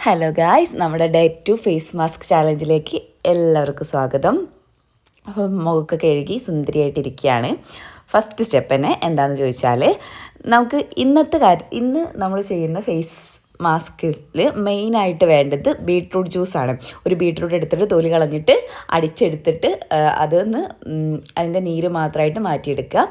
Hello guys, നമ്മുടെ day 2 face mask ചാലഞ്ചിലേക്ക് എല്ലാവർക്കും സ്വാഗതം. അപ്പം മുഖമൊക്കെ കഴുകി സുന്ദരിയായിട്ടിരിക്കുകയാണ്. ഫസ്റ്റ് സ്റ്റെപ്പ് തന്നെ എന്താണെന്ന് ചോദിച്ചാൽ, നമുക്ക് ഇന്ന് നമ്മൾ ചെയ്യുന്ന ഫേസ് മാസ്കിൽ മെയിനായിട്ട് വേണ്ടത് ബീട്രൂട്ട് ജ്യൂസാണ്. ഒരു ബീട്രൂട്ട് എടുത്തിട്ട് തൊലി കളഞ്ഞിട്ട് അടിച്ചെടുത്തിട്ട് അതൊന്ന് അതിൻ്റെ നീര് മാത്രമായിട്ട് മാറ്റിയെടുക്കുക.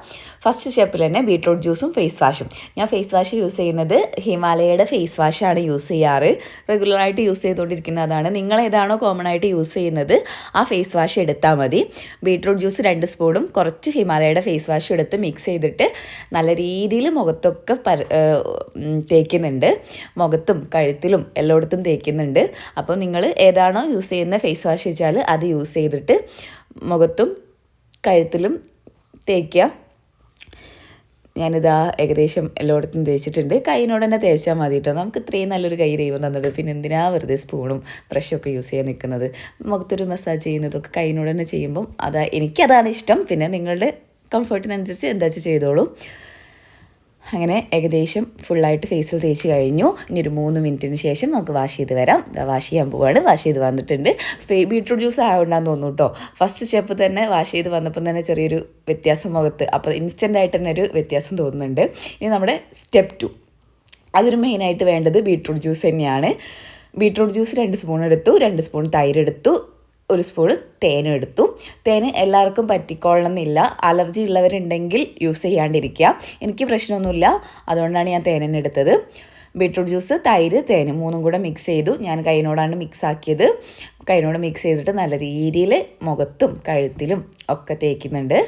ഫസ്റ്റ് സ്റ്റെപ്പിൽ തന്നെ ബീട്രൂട്ട് ജ്യൂസും ഫേസ് വാഷും. ഞാൻ ഫേസ് വാഷ് യൂസ് ചെയ്യുന്നത് ഹിമാലയയുടെ ഫേസ് വാഷാണ് യൂസ് ചെയ്യാറ്. റെഗുലറായിട്ട് യൂസ് ചെയ്തുകൊണ്ടിരിക്കുന്നതാണ്. നിങ്ങളേതാണോ കോമൺ ആയിട്ട് യൂസ് ചെയ്യുന്നത് ആ ഫേസ് വാഷ് എടുത്താൽ മതി. ബീട്രൂട്ട് ജ്യൂസ് 2 സ്പൂണും കുറച്ച് ഹിമാലയയുടെ ഫേസ് വാഷും എടുത്ത് മിക്സ് ചെയ്തിട്ട് നല്ല രീതിയിൽ മുഖത്തൊക്കെ തേക്കുന്നുണ്ട്. മുഖത്തും കഴുത്തിലും എല്ലായിടത്തും തേക്കുന്നുണ്ട്. അപ്പോൾ നിങ്ങൾ ഏതാണോ യൂസ് ചെയ്യുന്ന ഫേസ് വാഷ് വെച്ചാൽ അത് യൂസ് ചെയ്തിട്ട് മുഖത്തും കഴുത്തിലും തേക്കുക. ഞാനിതാ ഏകദേശം എല്ലായിടത്തും തേച്ചിട്ടുണ്ട്. കൈയിനോട് തന്നെ തേച്ചാൽ മതി കേട്ടോ. നമുക്ക് ഇത്രയും നല്ലൊരു കൈ ദൈവം തന്നിട്ട് പിന്നെ എന്തിനാ വെറുതെ സ്പൂണും ബ്രഷൊക്കെ യൂസ് ചെയ്യാൻ നിൽക്കുന്നത്. മുഖത്തൊരു മസാജ് ചെയ്യുന്നതൊക്കെ കൈയിനോട് തന്നെ ചെയ്യുമ്പം എനിക്കതാണ് ഇഷ്ടം. പിന്നെ നിങ്ങളുടെ കംഫർട്ടിനനുസരിച്ച് എന്താ ചെയ്തോളൂ. അങ്ങനെ ഏകദേശം ഫുള്ളായിട്ട് ഫേസിൽ തേച്ച് കഴിഞ്ഞു. ഇനി ഒരു 3 മിനിറ്റിന് ശേഷം നമുക്ക് വാഷ് ചെയ്ത് വരാം. വാഷ് ചെയ്യാൻ പോവാണ്. വാഷ് ചെയ്ത് വന്നിട്ടുണ്ട്. ബീട്രൂട്ട് ജ്യൂസ് ആയതുകൊണ്ടാന്ന് തോന്നുന്നു കേട്ടോ. ഫസ്റ്റ് സ്റ്റെപ്പ് തന്നെ വാഷ് ചെയ്ത് വന്നപ്പം തന്നെ ചെറിയൊരു വ്യത്യാസം മുഖത്ത്, അപ്പോൾ ഇൻസ്റ്റൻ്റായിട്ട് തന്നെ ഒരു വ്യത്യാസം തോന്നുന്നുണ്ട്. ഇനി നമ്മുടെ സ്റ്റെപ്പ് 2, അതിന് മെയിനായിട്ട് വേണ്ടത് ബീട്രൂട്ട് ജ്യൂസ് തന്നെയാണ്. ബീട്രൂട്ട് ജ്യൂസ് 2 സ്പൂൺ എടുത്തു. 2 സ്പൂൺ തൈര് എടുത്തു. 1 സ്പൂൺ തേനും എടുത്തു. തേന് എല്ലാവർക്കും പറ്റിക്കൊള്ളണമെന്നില്ല. Allergy ഉള്ളവരുണ്ടെങ്കിൽ use ചെയ്യാണ്ടിരിക്കുക. എനിക്ക് പ്രശ്നമൊന്നുമില്ല, അതുകൊണ്ടാണ് ഞാൻ തേൻ തന്നെ എടുത്തത്. ബീട്രൂട്ട് ജ്യൂസ്, തൈര്, തേന് 3 കൂടെ മിക്സ് ചെയ്തു. ഞാൻ കൈനോടാണ് മിക്സ് ആക്കിയത്. കൈനോട് മിക്സ് ചെയ്തിട്ട് നല്ല രീതിയിൽ മുഖത്തും കഴുത്തിലും ഒക്കെ തേക്കുന്നുണ്ട്.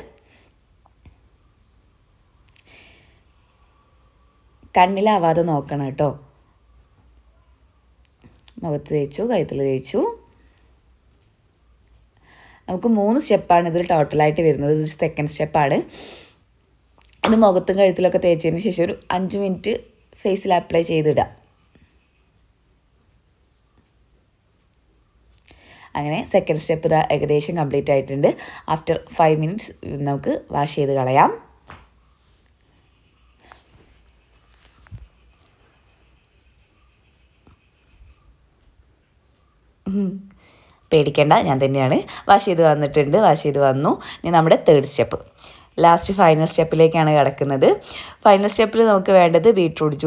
കണ്ണിലാവാതെ നോക്കണം കേട്ടോ. മുഖത്ത് തേച്ചു, കഴുത്തിൽ തേച്ചു. നമുക്ക് 3 സ്റ്റെപ്പാണ് ഇതിൽ ടോട്ടലായിട്ട് വരുന്നത്. ഇത് സെക്കൻഡ് സ്റ്റെപ്പാണ്. ഇത് മുഖത്തും കഴുത്തിലൊക്കെ തേച്ചതിന് ശേഷം ഒരു 5 മിനിറ്റ് ഫേസിൽ അപ്ലൈ ചെയ്തിടുക. അങ്ങനെ സെക്കൻഡ് സ്റ്റെപ്പ് ഇതാ ഏകദേശം കംപ്ലീറ്റ് ആയിട്ടുണ്ട്. ആഫ്റ്റർ 5 മിനിറ്റ്സ് നമുക്ക് വാഷ് ചെയ്ത് കളയാം. പേടിക്കേണ്ട, ഞാൻ തന്നെയാണ്. വാഷ് ചെയ്ത് വന്നിട്ടുണ്ട്. വാഷ് ചെയ്ത് വന്നു. ഇനി നമ്മുടെ തേർഡ് സ്റ്റെപ്പ്, ലാസ്റ്റ് ഫൈനൽ സ്റ്റെപ്പിലേക്കാണ് കിടക്കുന്നത്. ഫൈനൽ സ്റ്റെപ്പിൽ നമുക്ക് വേണ്ടത് ബീട്രൂട്ട്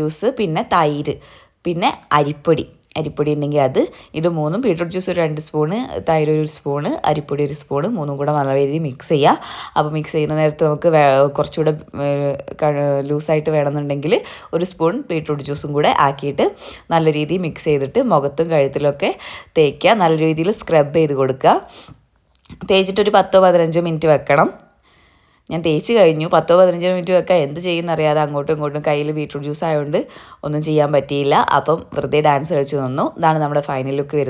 ജ്യൂസ്, പിന്നെ തൈര്, പിന്നെ അരിപ്പൊടി ഉണ്ടെങ്കിൽ അത്. ഇത് 3, ബീട്രൂട്ട് ജ്യൂസ് ഒരു 2 സ്പൂണ്, തൈര് 1 സ്പൂണ്, അരിപ്പൊടി 1 സ്പൂണ്, 3 കൂടെ നല്ല രീതിയിൽ മിക്സ് ചെയ്യുക. അപ്പോൾ മിക്സ് ചെയ്യുന്ന നേരത്ത് നമുക്ക് കുറച്ചുകൂടെ ലൂസായിട്ട് വേണമെന്നുണ്ടെങ്കിൽ 1 സ്പൂൺ ബീട്രൂട്ട് ജ്യൂസും കൂടെ ആക്കിയിട്ട് നല്ല രീതിയിൽ മിക്സ് ചെയ്തിട്ട് മുഖത്തും കഴുത്തിലൊക്കെ തേക്കുക. നല്ല രീതിയിൽ സ്ക്രബ് ചെയ്ത് കൊടുക്കുക. തേച്ചിട്ടൊരു 10-15 മിനിറ്റ് വെക്കണം. ഞാൻ തേച്ച് കഴിഞ്ഞു. 10-15 മിനിറ്റ് വെക്കാൻ എന്ത് ചെയ്യുന്നറിയാതെ അങ്ങോട്ടും ഇങ്ങോട്ടും കയ്യിൽ ബീട്രൂട്ട് ജ്യൂസ് ആയതുകൊണ്ട് ഒന്നും ചെയ്യാൻ പറ്റിയില്ല. അപ്പം വെറുതെ ഡാൻസ് കളിച്ച് നിന്നു. ഇതാണ് നമ്മുടെ ഫൈനൽ ലുക്ക് വരുന്നത്.